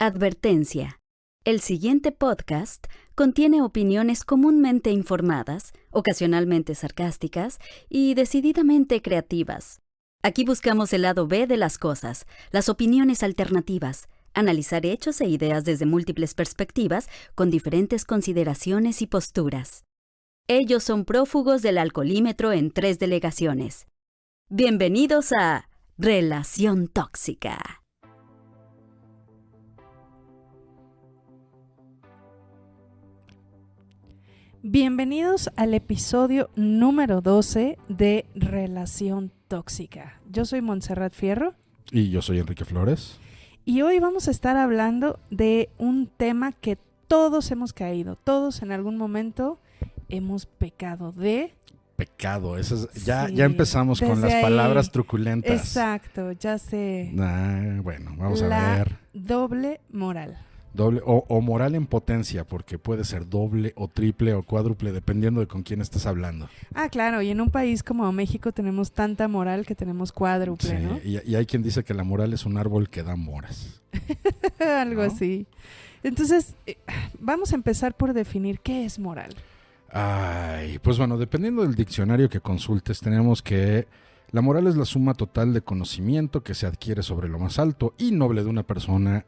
Advertencia. El siguiente podcast contiene opiniones comúnmente informadas, ocasionalmente sarcásticas y decididamente creativas. Aquí buscamos el lado B de las cosas, las opiniones alternativas, analizar hechos e ideas desde múltiples perspectivas con diferentes consideraciones y posturas. Ellos son prófugos del alcoholímetro en 3 delegaciones. Bienvenidos a Relación Tóxica. Bienvenidos al episodio número 12 de Relación Tóxica. Yo soy Montserrat Fierro. Y yo soy Enrique Flores. Y hoy vamos a estar hablando de un tema que todos hemos caído. Todos en algún momento hemos pecado de... Pecado, eso es, ya Sí, empezamos con las ahí. palabras truculentas. Exacto, ya sé. Bueno, vamos La a ver. doble moral. Doble o moral en potencia, porque puede ser doble o triple o cuádruple, dependiendo de con quién estás hablando. Ah, claro, y en un país como México tenemos tanta moral que tenemos cuádruple, Sí, ¿no? y hay quien dice que la moral es un árbol que da moras. Algo ¿No? así. Entonces, vamos a empezar por definir qué es moral. Ay, pues bueno, dependiendo del diccionario que consultes, tenemos que la moral es la suma total de conocimiento que se adquiere sobre lo más alto y noble de una persona,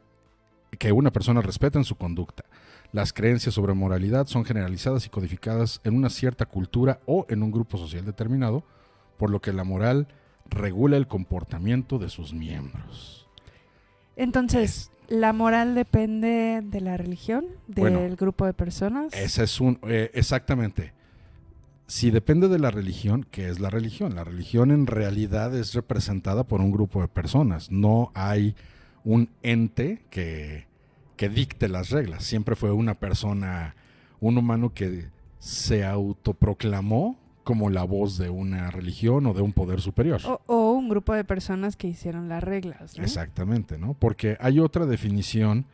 que una persona respeta en su conducta. Las creencias sobre moralidad son generalizadas y codificadas en una cierta cultura o en un grupo social determinado, por lo que la moral regula el comportamiento de sus miembros. Entonces, ¿la moral depende de la religión, del grupo de personas? Ese es exactamente. Si depende de la religión, ¿qué es la religión? La religión en realidad es representada por un grupo de personas. No hay un ente que dicte las reglas. Siempre fue una persona, un humano que se autoproclamó como la voz de una religión o de un poder superior. O un grupo de personas que hicieron las reglas, ¿no? Exactamente, ¿no? Porque hay otra definición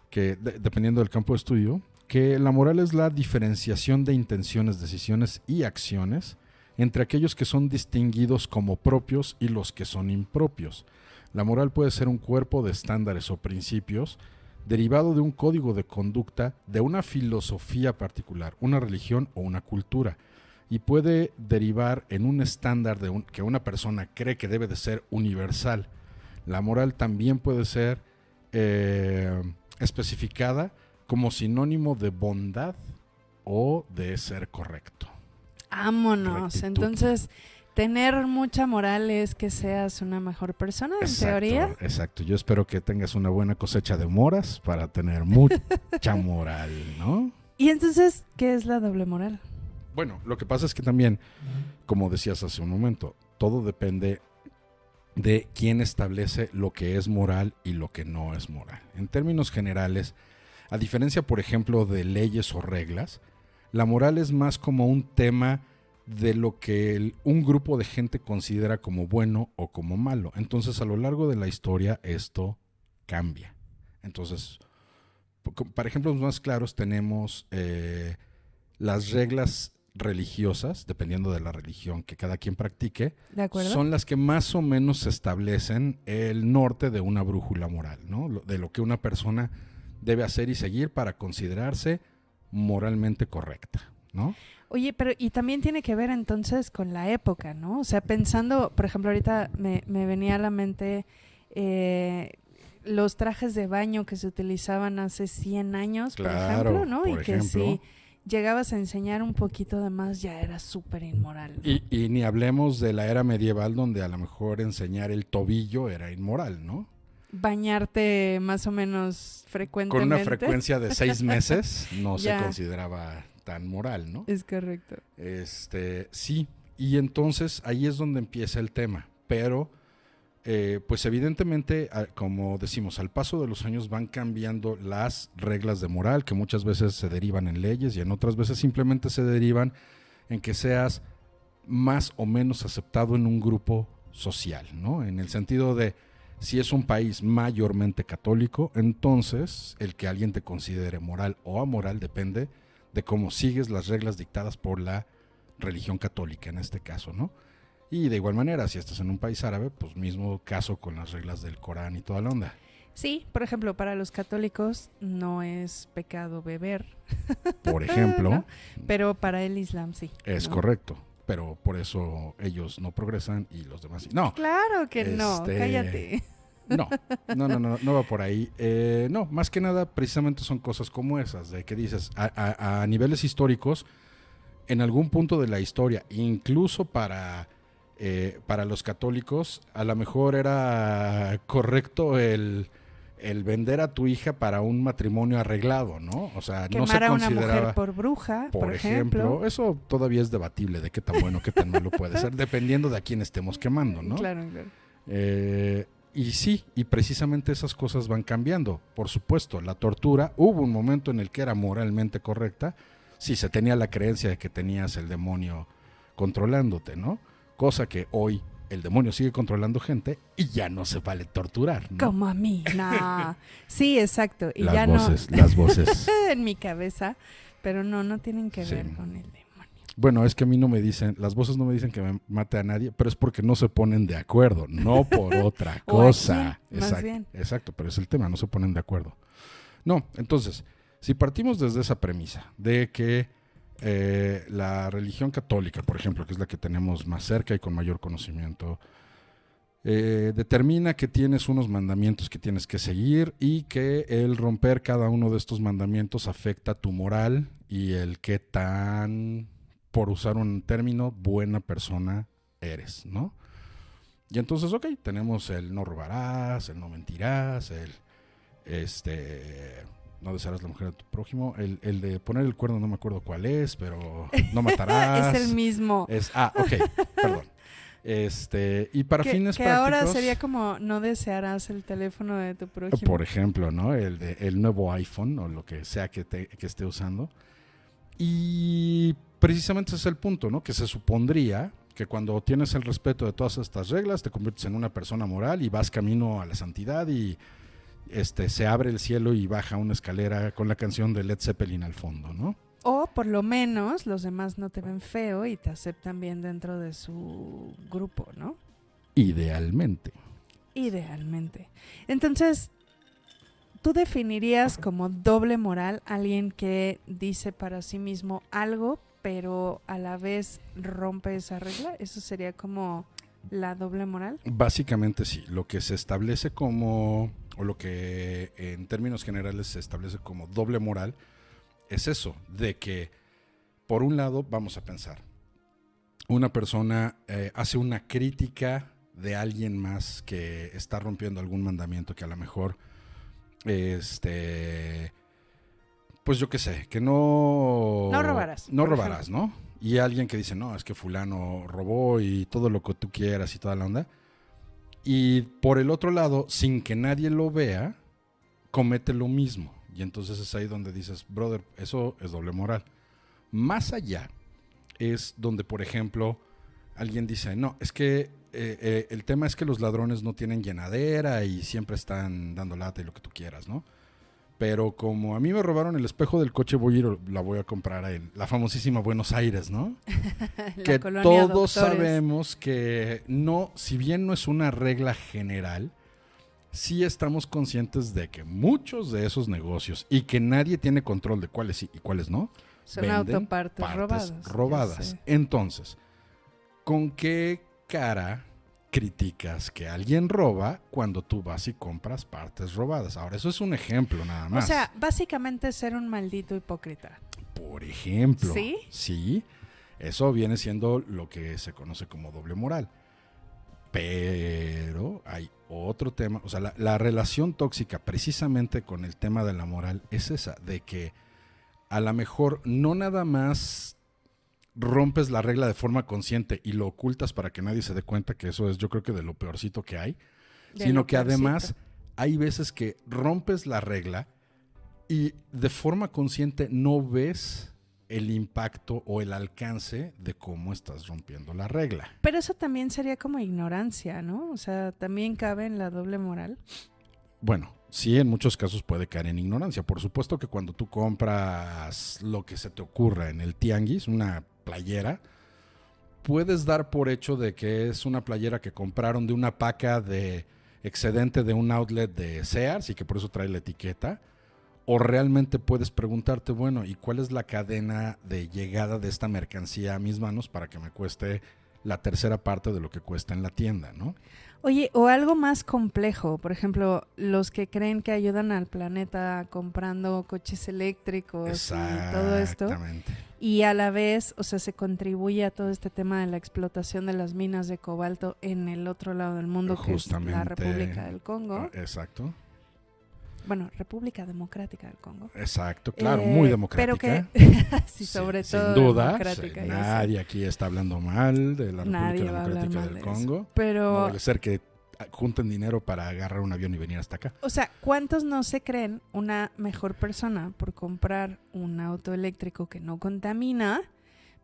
que, dependiendo del campo de estudio, que la moral es la diferenciación de intenciones, decisiones y acciones entre aquellos que son distinguidos como propios y los que son impropios. La moral puede ser un cuerpo de estándares o principios derivado de un código de conducta, de una filosofía particular, una religión o una cultura, y puede derivar en un estándar que una persona cree que debe de ser universal. La moral también puede ser especificada como sinónimo de bondad o de ser correcto. Vámonos. Rectitud. Entonces, tener mucha moral es que seas una mejor persona, en teoría. Exacto. Yo espero que tengas una buena cosecha de moras para tener mucha moral, ¿no? Y entonces, ¿qué es la doble moral? Bueno, lo que pasa es que también, como decías hace un momento, todo depende de quién establece lo que es moral y lo que no es moral. En términos generales, a diferencia, por ejemplo, de leyes o reglas, la moral es más como un tema de lo que un grupo de gente considera como bueno o como malo. Entonces, a lo largo de la historia, esto cambia. Entonces, para ejemplos más claros, tenemos las reglas religiosas, dependiendo de la religión que cada quien practique, ¿De acuerdo? son las que más o menos establecen el norte de una brújula moral, ¿no? De lo que una persona debe hacer y seguir para considerarse moralmente correcta, ¿no? Oye, pero y también tiene que ver entonces con la época, ¿no? O sea, pensando, por ejemplo, ahorita me venía a la mente los trajes de baño que se utilizaban hace 100 años, Claro, por ejemplo, ¿no? por Y que ejemplo. si llegabas a enseñar un poquito de más ya era súper inmoral, ¿no? Y ni hablemos de la era medieval, donde a lo mejor enseñar el tobillo era inmoral, ¿no? Bañarte más o menos frecuentemente. Con una frecuencia de 6 meses no se Ya. consideraba tan moral, ¿no? Es correcto. Sí, y entonces ahí es donde empieza el tema, pero pues evidentemente, como decimos, al paso de los años van cambiando las reglas de moral, que muchas veces se derivan en leyes y en otras veces simplemente se derivan en que seas más o menos aceptado en un grupo social, ¿no? En el sentido de, si es un país mayormente católico, entonces el que alguien te considere moral o amoral depende de cómo sigues las reglas dictadas por la religión católica en este caso, ¿no? Y de igual manera, si estás en un país árabe, pues mismo caso con las reglas del Corán y toda la onda. Sí, por ejemplo, para los católicos no es pecado beber. Por ejemplo. ¿No? Pero para el Islam sí. Es ¿no? correcto. Pero por eso ellos no progresan y los demás sí. No. Claro que no, Este, cállate. No va por ahí. No, más que nada, precisamente son cosas como esas, de que dices, a niveles históricos, en algún punto de la historia, incluso para los católicos, a lo mejor era correcto el vender a tu hija para un matrimonio arreglado, ¿no? O sea, no se Quemar a una consideraba, mujer por bruja, por ejemplo, eso todavía es debatible de qué tan bueno, qué tan malo puede ser, dependiendo de a quién estemos quemando, ¿no? Claro. Y sí, y precisamente esas cosas van cambiando. Por supuesto, la tortura, hubo un momento en el que era moralmente correcta, si se tenía la creencia de que tenías el demonio controlándote, ¿no? Cosa que hoy el demonio sigue controlando gente y ya no se vale torturar, ¿no? Como a mí, no. Sí, exacto. Y las ya voces, no las voces. en mi cabeza, pero no tienen que Sí. ver con el demonio. Bueno, es que a mí no me dicen, las voces no me dicen que me mate a nadie, pero es porque no se ponen de acuerdo, no por otra O a cosa. quién, más bien. Exacto, pero es el tema, no se ponen de acuerdo. No, entonces, si partimos desde esa premisa de que la religión católica, por ejemplo, que es la que tenemos más cerca y con mayor conocimiento, determina que tienes unos mandamientos que tienes que seguir y que el romper cada uno de estos mandamientos afecta tu moral y el qué tan, por usar un término, buena persona eres, ¿no? Y entonces, ok, tenemos el no robarás, el no mentirás, el no desearás la mujer de tu prójimo, el de poner el cuerno no me acuerdo cuál es, pero no matarás. Es el mismo. Ok, perdón. Y para fines que prácticos. ahora sería como no desearás el teléfono de tu prójimo. Por ejemplo, ¿no? El nuevo iPhone o lo que sea que esté usando. Y precisamente ese es el punto, ¿no? Que se supondría que cuando tienes el respeto de todas estas reglas te conviertes en una persona moral y vas camino a la santidad y se abre el cielo y baja una escalera con la canción de Led Zeppelin al fondo, ¿no? O por lo menos los demás no te ven feo y te aceptan bien dentro de su grupo, ¿no? Idealmente. Entonces, ¿tú definirías como doble moral a alguien que dice para sí mismo algo, pero a la vez rompe esa regla? ¿Eso sería como la doble moral? Básicamente sí. Lo que se establece como, o lo que en términos generales se establece como doble moral, es eso, de que, por un lado, vamos a pensar, una persona hace una crítica de alguien más que está rompiendo algún mandamiento que a lo mejor, pues yo qué sé, que no robarás. No robarás, ¿no? Y alguien que dice, no, es que fulano robó y todo lo que tú quieras y toda la onda. Y por el otro lado, sin que nadie lo vea, comete lo mismo. Y entonces es ahí donde dices, brother, eso es doble moral. Más allá es donde, por ejemplo, alguien dice, no, es que el tema es que los ladrones no tienen llenadera y siempre están dando lata y lo que tú quieras, ¿no? Pero como a mí me robaron el espejo del coche, la voy a comprar en la famosísima Buenos Aires, ¿no? Que todos sabemos que no, si bien no es una regla general, sí estamos conscientes de que muchos de esos negocios y que nadie tiene control de cuáles sí y cuáles no, son venden autopartes robadas. Entonces, ¿con qué cara criticas que alguien roba cuando tú vas y compras partes robadas? Ahora, eso es un ejemplo nada más. O sea, básicamente ser un maldito hipócrita. Por ejemplo. ¿Sí? Sí, eso viene siendo lo que se conoce como doble moral. Pero hay otro tema, o sea, la relación tóxica precisamente con el tema de la moral es esa, de que a lo mejor no nada más rompes la regla de forma consciente y lo ocultas para que nadie se dé cuenta, que eso es yo creo que de lo peorcito que hay, sino que además hay veces que rompes la regla y de forma consciente no ves el impacto o el alcance de cómo estás rompiendo la regla. Pero eso también sería como ignorancia, ¿no? O sea, también cabe en la doble moral. Bueno, sí, en muchos casos puede caer en ignorancia. Por supuesto que cuando tú compras lo que se te ocurra en el tianguis, una playera, puedes dar por hecho de que es una playera que compraron de una paca de excedente de un outlet de Sears y que por eso trae la etiqueta, o realmente puedes preguntarte, bueno, ¿y cuál es la cadena de llegada de esta mercancía a mis manos para que me cueste la tercera parte de lo que cuesta en la tienda, ¿no? Oye, o algo más complejo, por ejemplo, los que creen que ayudan al planeta comprando coches eléctricos y todo esto, Exactamente. y a la vez, o sea, se contribuye a todo este tema de la explotación de las minas de cobalto en el otro lado del mundo, que es la República del Congo. Exacto. Bueno, República Democrática del Congo. Exacto, claro, muy democrática. Pero que, sí, sobre todo sin duda, democrática. nadie aquí está hablando mal de la Nadie República va a hablar Democrática mal del de eso. Congo. Pero, No vaya a ser que junten dinero para agarrar un avión y venir hasta acá. o sea, ¿cuántos no se creen una mejor persona por comprar un auto eléctrico que no contamina,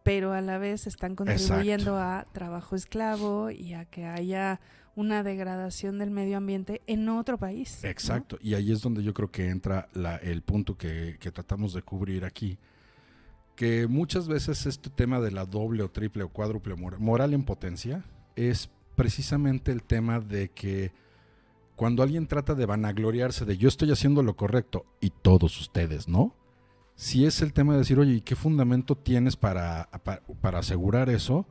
pero a la vez están contribuyendo a trabajo esclavo y a que haya una degradación del medio ambiente en otro país? Exacto, ¿no? Y ahí es donde yo creo que entra el punto que tratamos de cubrir aquí, que muchas veces este tema de la doble o triple o cuádruple moral en potencia es precisamente el tema de que cuando alguien trata de vanagloriarse de yo estoy haciendo lo correcto y todos ustedes, ¿no? Si es el tema de decir, oye, ¿y qué fundamento tienes para asegurar eso?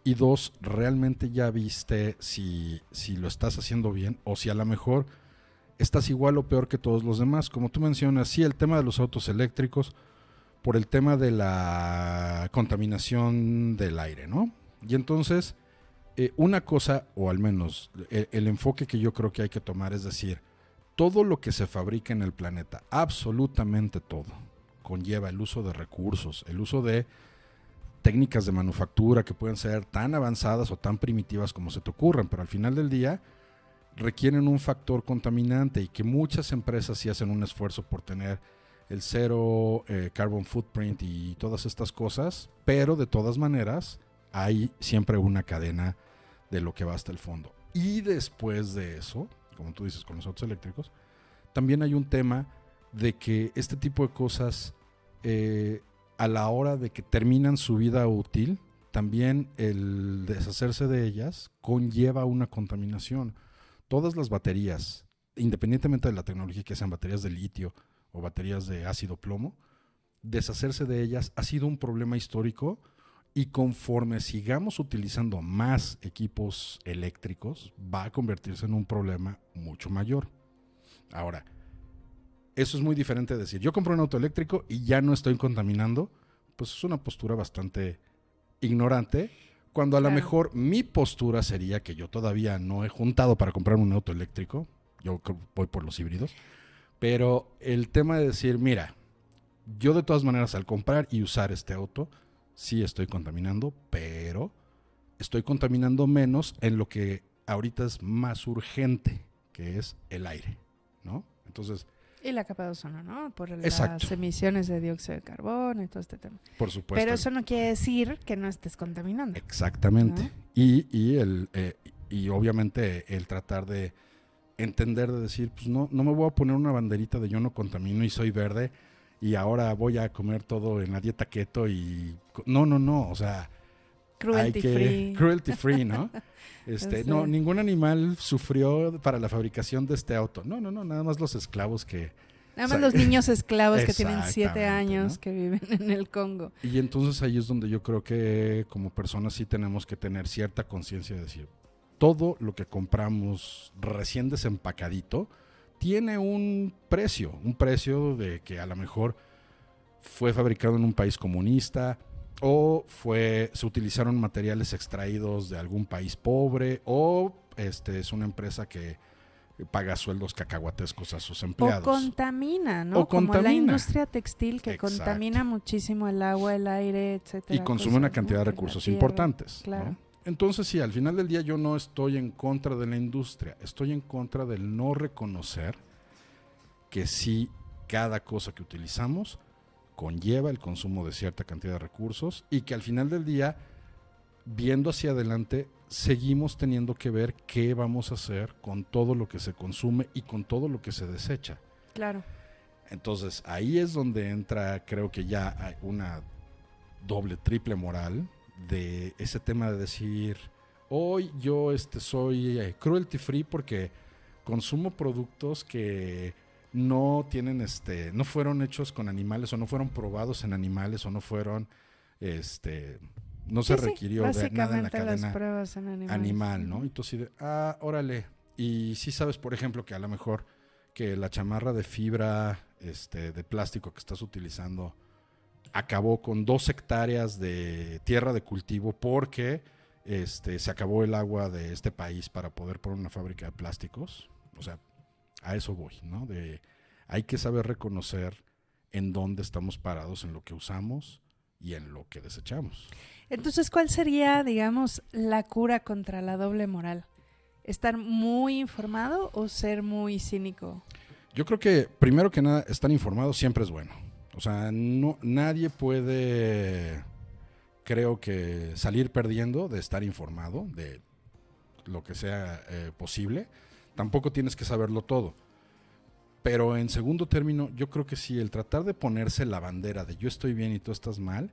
Y dos, ¿realmente ya viste si lo estás haciendo bien o si a lo mejor estás igual o peor que todos los demás? Como tú mencionas, sí, el tema de los autos eléctricos, por el tema de la contaminación del aire, ¿no? Y entonces, una cosa, o al menos el enfoque que yo creo que hay que tomar es decir, todo lo que se fabrica en el planeta, absolutamente todo, conlleva el uso de recursos, el uso de técnicas de manufactura que pueden ser tan avanzadas o tan primitivas como se te ocurran, pero al final del día requieren un factor contaminante y que muchas empresas sí hacen un esfuerzo por tener el cero carbon footprint y todas estas cosas, pero de todas maneras hay siempre una cadena de lo que va hasta el fondo. Y después de eso, como tú dices con los autos eléctricos, también hay un tema de que este tipo de cosas a la hora de que terminan su vida útil, también el deshacerse de ellas conlleva una contaminación. Todas las baterías, independientemente de la tecnología, que sean baterías de litio o baterías de ácido plomo, deshacerse de ellas ha sido un problema histórico y conforme sigamos utilizando más equipos eléctricos, va a convertirse en un problema mucho mayor. Ahora, eso es muy diferente de decir, yo compro un auto eléctrico y ya no estoy contaminando, pues es una postura bastante ignorante, cuando a lo mejor mi postura sería que yo todavía no he juntado para comprar un auto eléctrico, yo voy por los híbridos, pero el tema de decir, mira, yo de todas maneras al comprar y usar este auto, sí estoy contaminando, pero estoy contaminando menos en lo que ahorita es más urgente, que es el aire, ¿no? Entonces, y la capa de ozono, ¿no? Por exacto, las emisiones de dióxido de carbono y todo este tema. Por supuesto. Pero eso no quiere decir que no estés contaminando. Exactamente. ¿No? Y obviamente el tratar de entender, de decir, pues no me voy a poner una banderita de yo no contamino y soy verde y ahora voy a comer todo en la dieta keto y... No, o sea... Cruelty free, ¿no? No, ningún animal sufrió para la fabricación de este auto. No, nada más los esclavos que... Nada más los niños esclavos que tienen 7 Exactamente, años, ¿no? que viven en el Congo. Y entonces ahí es donde yo creo que como personas sí tenemos que tener cierta conciencia de decir, todo lo que compramos recién desempacadito tiene un precio de que a lo mejor fue fabricado en un país comunista, o se utilizaron materiales extraídos de algún país pobre, o es una empresa que paga sueldos cacahuatescos a sus empleados. O contamina, ¿no? Como la industria textil que Exacto. Contamina muchísimo el agua, el aire, etcétera. Y consume una cantidad de recursos importantes. Claro. ¿No? Entonces, sí, al final del día yo no estoy en contra de la industria, estoy en contra del no reconocer que sí, cada cosa que utilizamos conlleva el consumo de cierta cantidad de recursos y que al final del día, viendo hacia adelante, seguimos teniendo que ver qué vamos a hacer con todo lo que se consume y con todo lo que se desecha. Claro. Entonces, ahí es donde entra, creo que ya hay una doble, triple moral de ese tema de decir, hoy yo soy cruelty free porque consumo productos que no tienen, no fueron hechos con animales o no fueron probados en animales o no fueron, no se requirió de nada en la cadena las pruebas en animal, ¿no? Entonces, órale. Y sí sabes, por ejemplo, que a lo mejor que la chamarra de fibra, de plástico que estás utilizando acabó con 2 hectáreas de tierra de cultivo porque se acabó el agua de este país para poder poner una fábrica de plásticos. O sea, a eso voy, ¿no? Hay que saber reconocer en dónde estamos parados, en lo que usamos y en lo que desechamos. Entonces, ¿cuál sería, digamos, la cura contra la doble moral? ¿Estar muy informado o ser muy cínico? Yo creo que, primero que nada, estar informado siempre es bueno. O sea, nadie puede, creo que, salir perdiendo de estar informado, de lo que sea posible. Tampoco tienes que saberlo todo. Pero en segundo término, yo creo que sí, el tratar de ponerse la bandera de yo estoy bien y tú estás mal,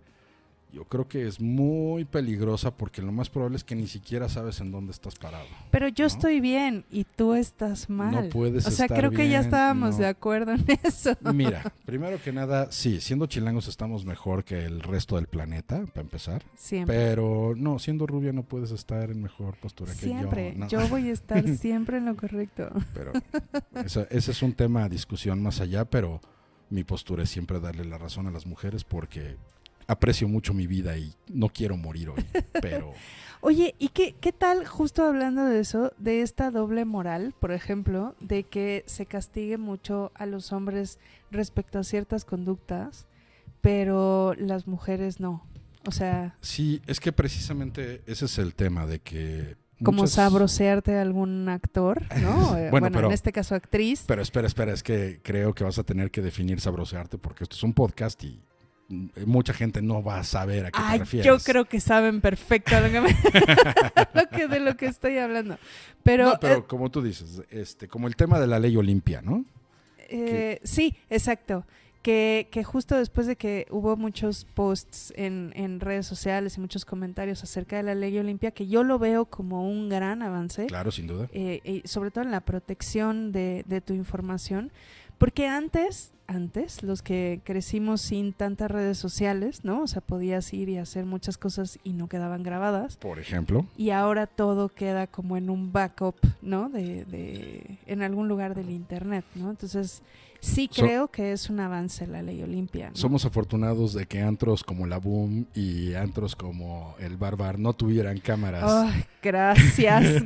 yo creo que es muy peligrosa porque lo más probable es que ni siquiera sabes en dónde estás parado. Pero yo ¿no? estoy bien y tú estás mal. No puedes estar bien. O sea, creo que ya estábamos de acuerdo en eso. Mira, primero que nada, sí, siendo chilangos estamos mejor que el resto del planeta, para empezar. Siempre. Pero no, siendo rubia no puedes estar en mejor postura siempre. que yo. No. Yo voy a estar siempre en lo correcto. Pero ese es un tema a discusión más allá, pero mi postura es siempre darle la razón a las mujeres porque aprecio mucho mi vida y no quiero morir hoy, pero... Oye, ¿y qué tal, justo hablando de eso, de esta doble moral, por ejemplo, de que se castigue mucho a los hombres respecto a ciertas conductas, pero las mujeres no? O sea... Sí, es que precisamente ese es el tema de que... Como sabrosearte a algún actor, ¿no? bueno, pero, en este caso actriz. Pero espera, es que creo que vas a tener que definir sabrosearte porque esto es un podcast y mucha gente no va a saber a qué te refieres. Yo creo que saben perfecto de lo que estoy hablando. Pero como tú dices, como el tema de la ley Olimpia, ¿no? Sí, exacto. Que justo después de que hubo muchos posts en redes sociales y muchos comentarios acerca de la ley Olimpia, que yo lo veo como un gran avance. Claro, sin duda. Y sobre todo en la protección de tu información. Porque antes, los que crecimos sin tantas redes sociales, ¿no? O sea, podías ir y hacer muchas cosas y no quedaban grabadas. Por ejemplo. Y ahora todo queda como en un backup, ¿no? En algún lugar del internet, ¿no? Entonces, sí creo que es un avance la ley Olimpia, ¿no? Somos afortunados de que antros como la Boom y antros como el Barbar no tuvieran cámaras. Oh, gracias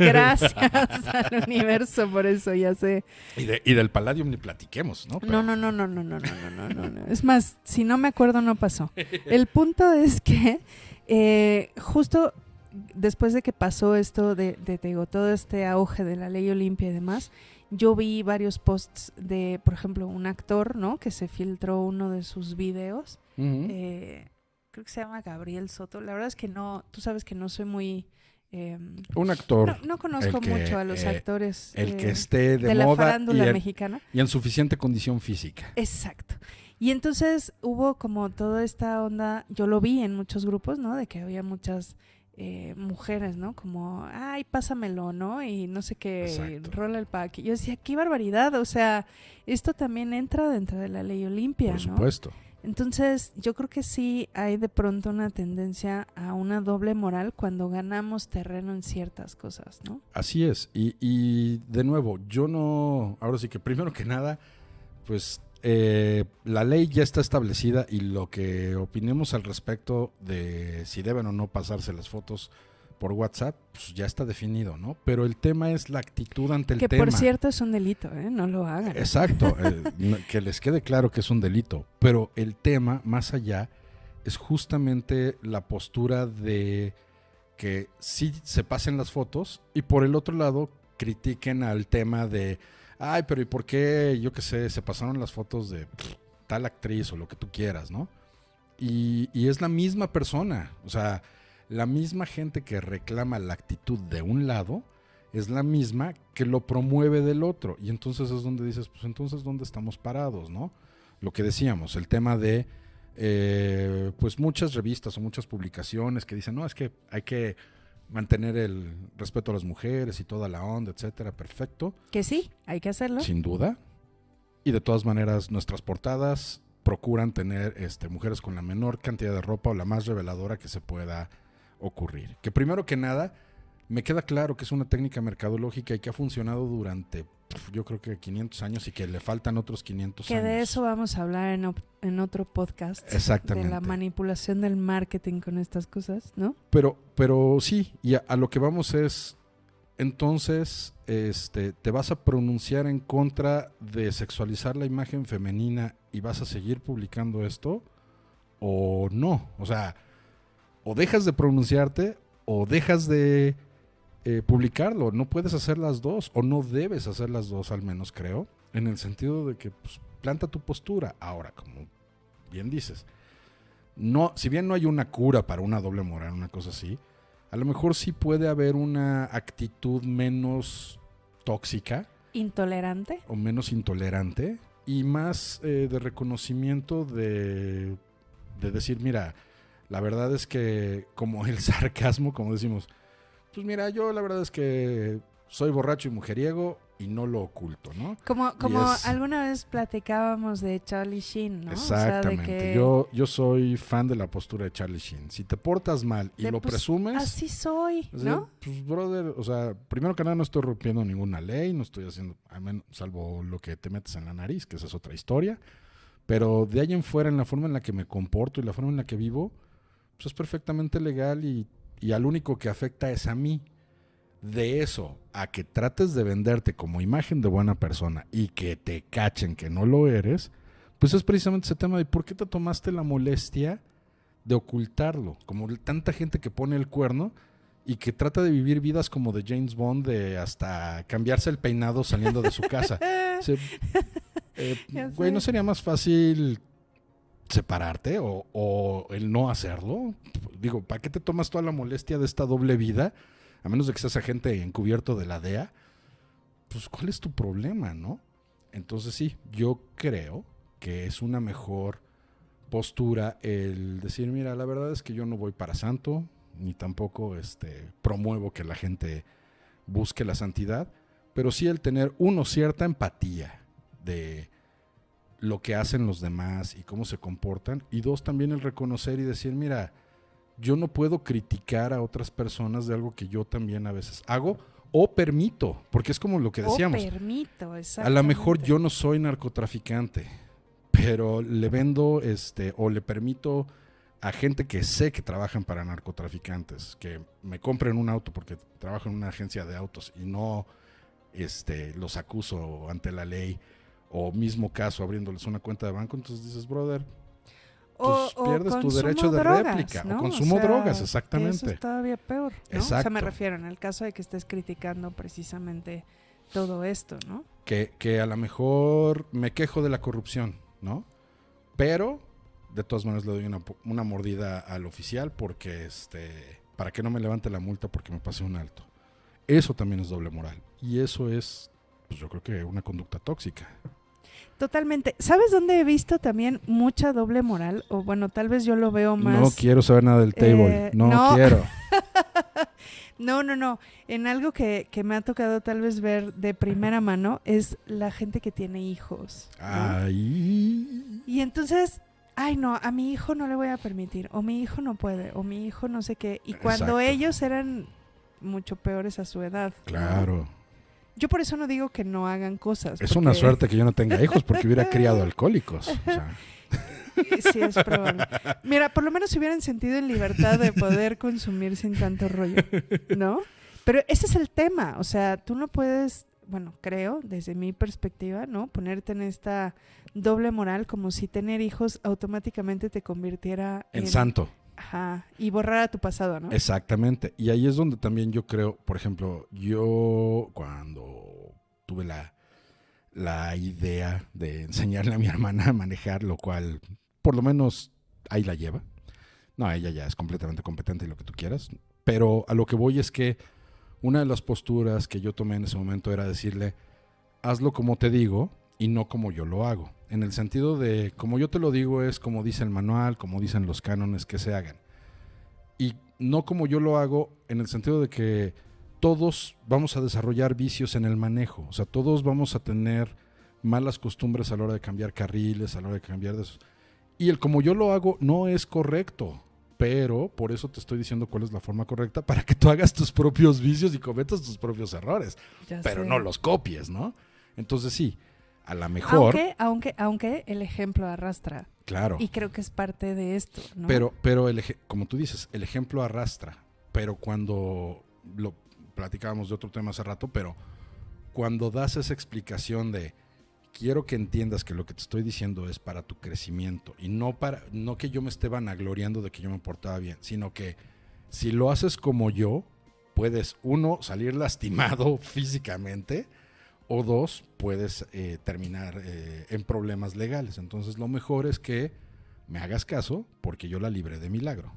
al universo por eso, ya sé. Y del Palladium ni platiquemos, ¿no? Pero... No. Es más, si no me acuerdo, no pasó. El punto es que justo después de que pasó esto de todo este auge de la ley Olimpia y demás, yo vi varios posts de, por ejemplo, un actor, ¿no? Que se filtró uno de sus videos. Uh-huh. Creo que se llama Gabriel Soto. La verdad es que no, tú sabes que no soy muy... un actor. No conozco mucho a los actores. El que esté de la moda farándula mexicana. Y en suficiente condición física. Exacto. Y entonces hubo como toda esta onda, yo lo vi en muchos grupos, ¿no? De que había muchas mujeres, ¿no? Como, ay, pásamelo, ¿no? Y no sé qué, exacto, rola el pack. Y yo decía, qué barbaridad, o sea, esto también entra dentro de la ley Olimpia, Por ¿no? supuesto. Entonces, yo creo que sí hay de pronto una tendencia a una doble moral cuando ganamos terreno en ciertas cosas, ¿no? Así es. Y de nuevo, ahora sí que primero que nada, pues la ley ya está establecida y lo que opinemos al respecto de si deben o no pasarse las fotos por WhatsApp, pues ya está definido, ¿no? Pero el tema es la actitud ante el tema. Que por cierto es un delito, no lo hagan. Exacto, que les quede claro que es un delito, pero el tema más allá es justamente la postura de que sí se pasen las fotos y por el otro lado critiquen al tema de, ay, pero ¿y por qué, yo qué sé, se pasaron las fotos de tal actriz o lo que tú quieras, ¿no? Y es la misma persona, o sea, la misma gente que reclama la actitud de un lado es la misma que lo promueve del otro. Y entonces es donde dices, pues entonces ¿dónde estamos parados, no? Lo que decíamos, el tema de pues muchas revistas o muchas publicaciones que dicen, no, es que hay que mantener el respeto a las mujeres y toda la onda, etcétera, perfecto. Que sí, hay que hacerlo. Sin duda. Y de todas maneras, nuestras portadas procuran tener mujeres con la menor cantidad de ropa o la más reveladora que se pueda ocurrir. Que primero que nada, me queda claro que es una técnica mercadológica y que ha funcionado durante, yo creo que 500 años y que le faltan otros 500 años. Que de eso vamos a hablar en otro podcast. Exactamente. De la manipulación del marketing con estas cosas, ¿no? Pero sí, y a lo que vamos es, entonces, te vas a pronunciar en contra de sexualizar la imagen femenina y vas a seguir publicando esto, o no. O sea, o dejas de pronunciarte o dejas de publicarlo. No puedes hacer las dos, o no debes hacer las dos, al menos creo, en el sentido de que pues, planta tu postura. Ahora, como bien dices, no, si bien no hay una cura para una doble moral, una cosa así, a lo mejor sí puede haber una actitud menos tóxica. Intolerante. O menos intolerante y más de reconocimiento de decir, mira, la verdad es que como el sarcasmo, como decimos, pues mira, yo la verdad es que soy borracho y mujeriego y no lo oculto, ¿no? Como alguna vez platicábamos de Charlie Sheen, ¿no? Exactamente. O sea, de que yo soy fan de la postura de Charlie Sheen. Si te portas mal y lo presumes... Así soy, ¿no? Pues, brother, o sea, primero que nada no estoy rompiendo ninguna ley, no estoy haciendo, salvo lo que te metes en la nariz, que esa es otra historia. Pero de ahí en fuera, en la forma en la que me comporto y la forma en la que vivo, pues es perfectamente legal y al único que afecta es a mí. De eso a que trates de venderte como imagen de buena persona y que te cachen que no lo eres, pues es precisamente ese tema de por qué te tomaste la molestia de ocultarlo. Como tanta gente que pone el cuerno y que trata de vivir vidas como de James Bond, de hasta cambiarse el peinado saliendo de su casa. Güey, ¿no sería más fácil separarte o el no hacerlo? Digo, ¿para qué te tomas toda la molestia de esta doble vida? A menos de que seas agente encubierto de la DEA, pues ¿cuál es tu problema, no? Entonces sí, yo creo que es una mejor postura el decir, mira, la verdad es que yo no voy para santo, ni tampoco promuevo que la gente busque la santidad, pero sí el tener, uno, cierta empatía de lo que hacen los demás y cómo se comportan, y dos, también el reconocer y decir, mira, yo no puedo criticar a otras personas de algo que yo también a veces hago o permito, porque es como lo que decíamos. Permito, exactamente. A lo mejor yo no soy narcotraficante, pero le vendo o le permito a gente que sé que trabajan para narcotraficantes, que me compren un auto porque trabajo en una agencia de autos y no los acuso ante la ley, o mismo caso abriéndoles una cuenta de banco. Entonces dices, brother, pues pierdes tu derecho de réplica, ¿no? O consumo drogas, exactamente. Eso es todavía peor, ¿no? Exacto. O sea, me refiero en el caso de que estés criticando precisamente todo esto, ¿no? Que a lo mejor me quejo de la corrupción, ¿no? Pero de todas maneras le doy una mordida al oficial porque para que no me levante la multa porque me pase un alto. Eso también es doble moral. Y eso es, pues yo creo que una conducta tóxica. Totalmente. ¿Sabes dónde he visto también mucha doble moral? O bueno, tal vez yo lo veo más... No quiero saber nada del table. No quiero. No. En algo que me ha tocado tal vez ver de primera mano es la gente que tiene hijos, ¿no? Ay. Y entonces, ay no, a mi hijo no le voy a permitir, o mi hijo no puede, o mi hijo no sé qué. Y cuando Exacto. ellos eran mucho peores a su edad. Claro. ¿no? Yo por eso no digo que no hagan cosas. Es una suerte que yo no tenga hijos porque hubiera criado alcohólicos. O sea. Sí, es probable. Mira, por lo menos se hubieran sentido en libertad de poder consumir sin tanto rollo, ¿no? Pero ese es el tema. O sea, tú no puedes, bueno, creo, desde mi perspectiva, ¿no? Ponerte en esta doble moral como si tener hijos automáticamente te convirtiera en santo. Ajá, y borrar a tu pasado, ¿no? Exactamente. Y ahí es donde también yo creo, por ejemplo, yo cuando tuve la idea de enseñarle a mi hermana a manejar, lo cual por lo menos ahí la lleva. No, ella ya es completamente competente y lo que tú quieras. Pero a lo que voy es que una de las posturas que yo tomé en ese momento era decirle, hazlo como te digo y no como yo lo hago. En el sentido de, como yo te lo digo, es como dice el manual, como dicen los cánones que se hagan. Y no como yo lo hago, en el sentido de que todos vamos a desarrollar vicios en el manejo. O sea, todos vamos a tener malas costumbres a la hora de cambiar carriles, a la hora de cambiar de esos. Y el como yo lo hago no es correcto. Pero por eso te estoy diciendo cuál es la forma correcta para que tú hagas tus propios vicios y cometas tus propios errores. Ya Pero sé. no los copies, ¿no? Entonces sí, a lo mejor... Aunque el ejemplo arrastra. Claro. Y creo que es parte de esto, ¿no? Pero como tú dices, el ejemplo arrastra. Pero cuando lo platicábamos de otro tema hace rato, pero cuando das esa explicación de quiero que entiendas que lo que te estoy diciendo es para tu crecimiento y no que yo me esté vanagloriando de que yo me portaba bien, sino que si lo haces como yo, puedes, uno, salir lastimado físicamente, o dos, puedes terminar en problemas legales. Entonces lo mejor es que me hagas caso porque yo la libré de milagro.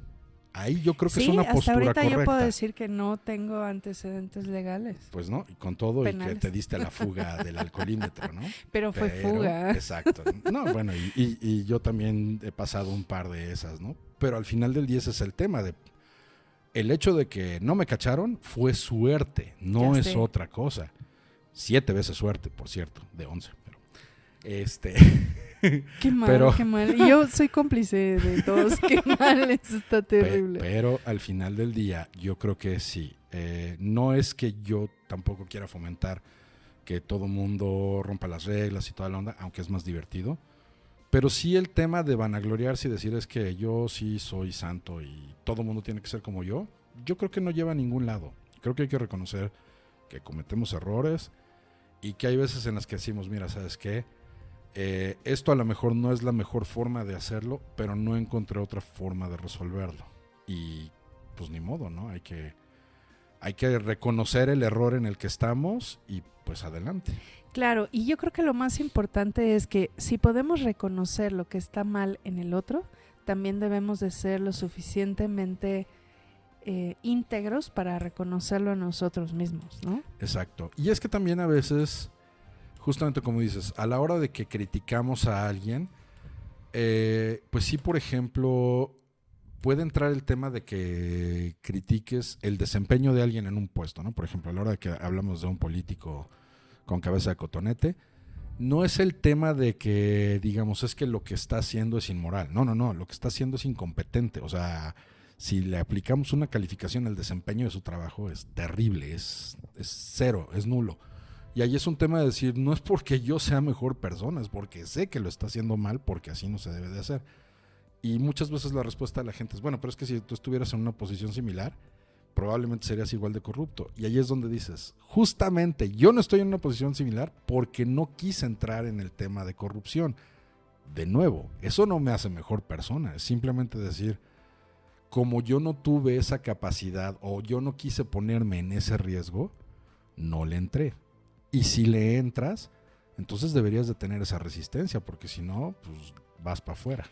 Ahí yo creo que es una postura hasta ahorita correcta. yo puedo decir que no tengo antecedentes legales. Pues no, y con todo Penales. y que te diste la fuga del alcoholímetro, ¿no? Pero fue fuga. Exacto. No, bueno, y yo también he pasado un par de esas, ¿no? Pero al final del día ese es el tema de... El hecho de que no me cacharon fue suerte, no Ya es sé. otra cosa. 7 veces suerte, por cierto, de 11, pero... Qué mal, Pero- qué mal. Y yo soy cómplice de todos. Qué mal, eso está terrible. Pero al final del día, yo creo que sí. No es que yo tampoco quiera fomentar que todo mundo rompa las reglas y toda la onda, aunque es más divertido. Pero sí el tema de vanagloriarse y decir es que yo sí soy santo y todo mundo tiene que ser como yo creo que no lleva a ningún lado. Creo que hay que reconocer que cometemos errores y que hay veces en las que decimos, mira, ¿sabes qué? Esto a lo mejor no es la mejor forma de hacerlo, pero no encontré otra forma de resolverlo. Y pues ni modo, ¿no? Hay que reconocer el error en el que estamos y pues adelante. Claro, y yo creo que lo más importante es que si podemos reconocer lo que está mal en el otro, también debemos de ser lo suficientemente íntegros para reconocerlo en nosotros mismos, ¿no? Exacto. Y es que también a veces, justamente como dices, a la hora de que criticamos a alguien, pues sí, por ejemplo, puede entrar el tema de que critiques el desempeño de alguien en un puesto, ¿no? Por ejemplo, a la hora de que hablamos de un político con cabeza de cotonete, no es el tema de que, digamos, es que lo que está haciendo es inmoral. No, lo que está haciendo es incompetente. O sea, si le aplicamos una calificación al desempeño de su trabajo, es terrible, es cero, es nulo. Y ahí es un tema de decir, no es porque yo sea mejor persona, es porque sé que lo está haciendo mal, porque así no se debe de hacer. Y muchas veces la respuesta de la gente es, bueno, pero es que si tú estuvieras en una posición similar, probablemente serías igual de corrupto. Y ahí es donde dices, justamente yo no estoy en una posición similar porque no quise entrar en el tema de corrupción. De nuevo, eso no me hace mejor persona, es simplemente decir, como yo no tuve esa capacidad o yo no quise ponerme en ese riesgo, no le entré. Y si le entras, entonces deberías de tener esa resistencia, porque si no, pues vas para afuera.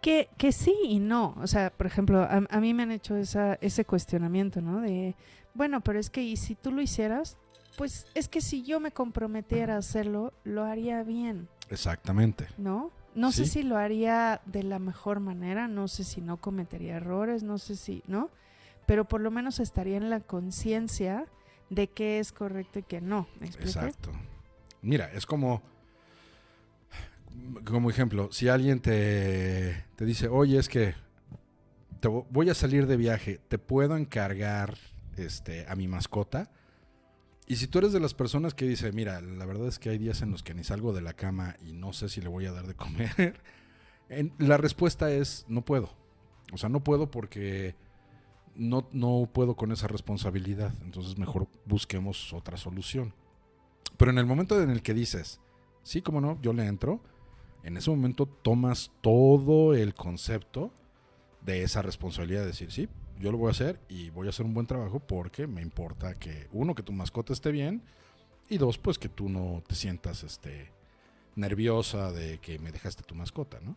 Que sí y no. O sea, por ejemplo, a mí me han hecho ese cuestionamiento, ¿no? De, bueno, pero es que ¿y si tú lo hicieras? Pues es que si yo me comprometiera a hacerlo, lo haría bien, Exactamente. ¿no? No sé Sí. si lo haría de la mejor manera, no sé si no cometería errores, no sé si, ¿no? Pero por lo menos estaría en la conciencia de qué es correcto y qué no. ¿Me explico? Exacto. Mira, es como ejemplo, si alguien te dice, oye, es que voy a salir de viaje, ¿te puedo encargar a mi mascota? Y si tú eres de las personas que dice, mira, la verdad es que hay días en los que ni salgo de la cama y no sé si le voy a dar de comer, la respuesta es, no puedo. O sea, no puedo porque no puedo con esa responsabilidad. Entonces mejor busquemos otra solución. Pero en el momento en el que dices, sí, cómo no, yo le entro, en ese momento tomas todo el concepto de esa responsabilidad de decir, sí, yo lo voy a hacer y voy a hacer un buen trabajo porque me importa que, uno, que tu mascota esté bien y dos, pues que tú no te sientas nerviosa de que me dejaste tu mascota, ¿no?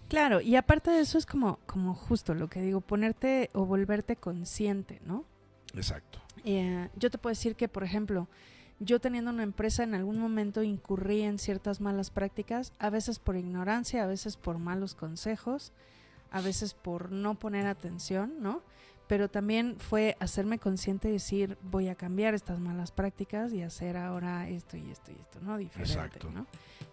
Claro, y aparte de eso es como justo lo que digo, ponerte o volverte consciente, ¿no? Exacto. Yo te puedo decir que, por ejemplo, yo teniendo una empresa en algún momento incurrí en ciertas malas prácticas, a veces por ignorancia, a veces por malos consejos, a veces por no poner atención, ¿no? pero también fue hacerme consciente y decir, voy a cambiar estas malas prácticas y hacer ahora esto y esto y esto, ¿no? Diferente, Exacto. ¿no?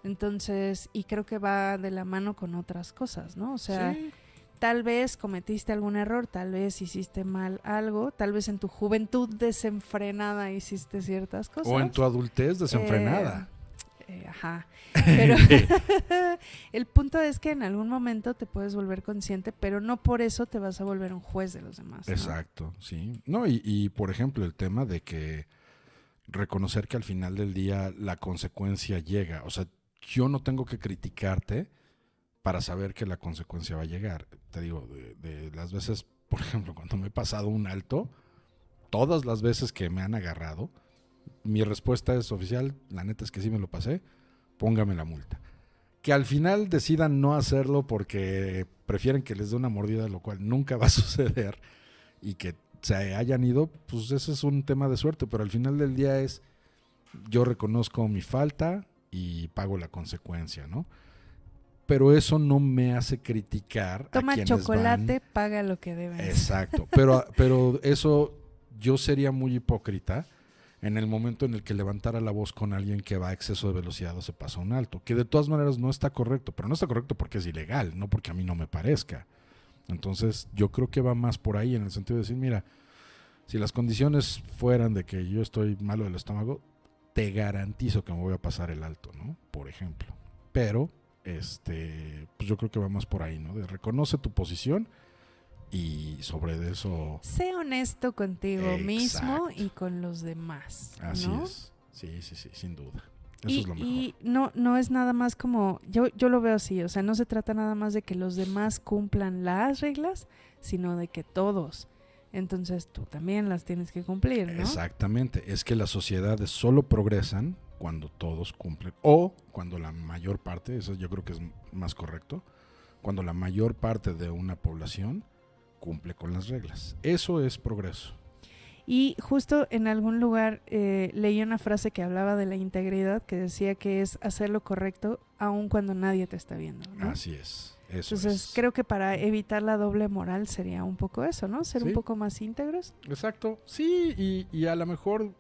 Entonces, y creo que va de la mano con otras cosas, ¿no? O sea, Sí. tal vez cometiste algún error, tal vez hiciste mal algo, tal vez en tu juventud desenfrenada hiciste ciertas cosas. O en tu adultez desenfrenada. Ajá. Pero el punto es que en algún momento te puedes volver consciente, pero no por eso te vas a volver un juez de los demás, ¿no? Exacto, sí. No, y por ejemplo, el tema de que reconocer que al final del día la consecuencia llega. O sea, yo no tengo que criticarte para saber que la consecuencia va a llegar. Te digo, de las veces, por ejemplo, cuando me he pasado un alto, todas las veces que me han agarrado, mi respuesta es oficial, la neta es que sí me lo pasé, póngame la multa. Que al final decidan no hacerlo porque prefieren que les dé una mordida, lo cual nunca va a suceder, y que se hayan ido, pues ese es un tema de suerte, pero al final del día es, yo reconozco mi falta y pago la consecuencia, ¿no? Pero eso no me hace criticar Toma a quienes chocolate, van. paga lo que debes. Exacto, pero eso yo sería muy hipócrita en el momento en el que levantara la voz con alguien que va a exceso de velocidad o se pasa un alto, que de todas maneras no está correcto, pero no está correcto porque es ilegal, no porque a mí no me parezca. Entonces yo creo que va más por ahí, en el sentido de decir, mira, si las condiciones fueran de que yo estoy malo del estómago, te garantizo que me voy a pasar el alto, ¿no? Por ejemplo. Pero pues yo creo que va más por ahí, ¿no? De reconoce tu posición y sobre eso. Sé honesto contigo Exacto. mismo y con los demás, Así ¿no? es. Sí, sin duda. Eso es lo mejor. Y no es nada más como, yo lo veo así, o sea, no se trata nada más de que los demás cumplan las reglas, sino de que todos. Entonces tú también las tienes que cumplir, ¿no? Exactamente. Es que las sociedades solo progresan cuando todos cumplen, o cuando la mayor parte, eso yo creo que es más correcto, cuando la mayor parte de una población cumple con las reglas. Eso es progreso. Y justo en algún lugar leí una frase que hablaba de la integridad, que decía que es hacer lo correcto aun cuando nadie te está viendo, ¿no? Así es. Eso Entonces es. creo que para evitar la doble moral sería un poco eso, ¿no? Ser Sí. un poco más íntegros. Exacto. Sí, y a lo mejor,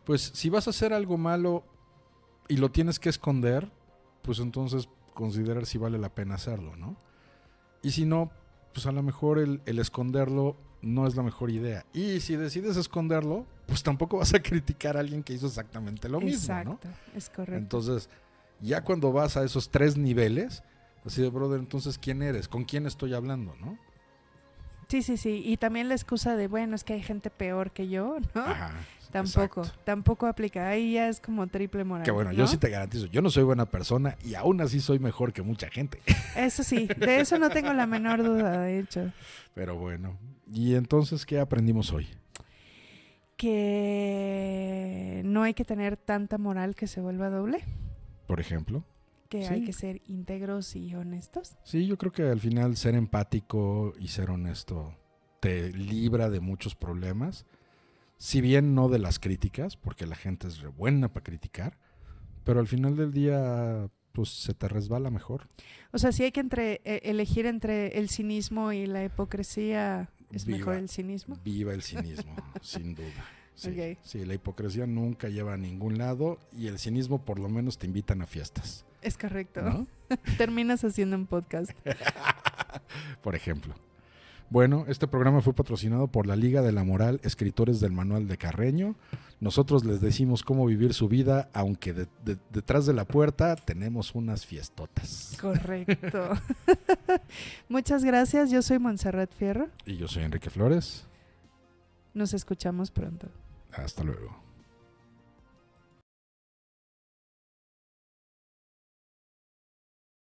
pues si vas a hacer algo malo y lo tienes que esconder, pues entonces considerar si vale la pena hacerlo, ¿no? Y si no, pues a lo mejor el esconderlo no es la mejor idea. Y si decides esconderlo, pues tampoco vas a criticar a alguien que hizo exactamente lo mismo, ¿no? Exacto, es correcto. Entonces, ya cuando vas a esos 3 niveles, así de, brother, entonces, ¿quién eres? ¿Con quién estoy hablando, no? Sí. Y también la excusa de, bueno, es que hay gente peor que yo, ¿no? Ajá. Tampoco, exacto. tampoco aplica. Ahí ya es como triple moral. Que bueno, ¿no? yo sí te garantizo, yo no soy buena persona y aún así soy mejor que mucha gente. Eso sí, de eso no tengo la menor duda, de hecho. Pero bueno, ¿y entonces qué aprendimos hoy? Que no hay que tener tanta moral que se vuelva doble, Por ejemplo. que Sí. hay que ser íntegros y honestos. Sí, yo creo que al final ser empático y ser honesto te libra de muchos problemas. Si bien no de las críticas, porque la gente es re buena para criticar, pero al final del día, pues se te resbala mejor. O sea, si hay que elegir entre el cinismo y la hipocresía, ¿es Viva. mejor el cinismo? Viva el cinismo, sin duda. Sí, Ok. sí, la hipocresía nunca lleva a ningún lado y el cinismo por lo menos te invitan a fiestas, Es correcto. ¿no? Terminas haciendo un podcast. Por ejemplo. Bueno, este programa fue patrocinado por la Liga de la Moral, escritores del Manual de Carreño. Nosotros les decimos cómo vivir su vida, aunque detrás de la puerta tenemos unas fiestotas. Correcto. Muchas gracias. Yo soy Montserrat Fierro. Y yo soy Enrique Flores. Nos escuchamos pronto. Hasta luego.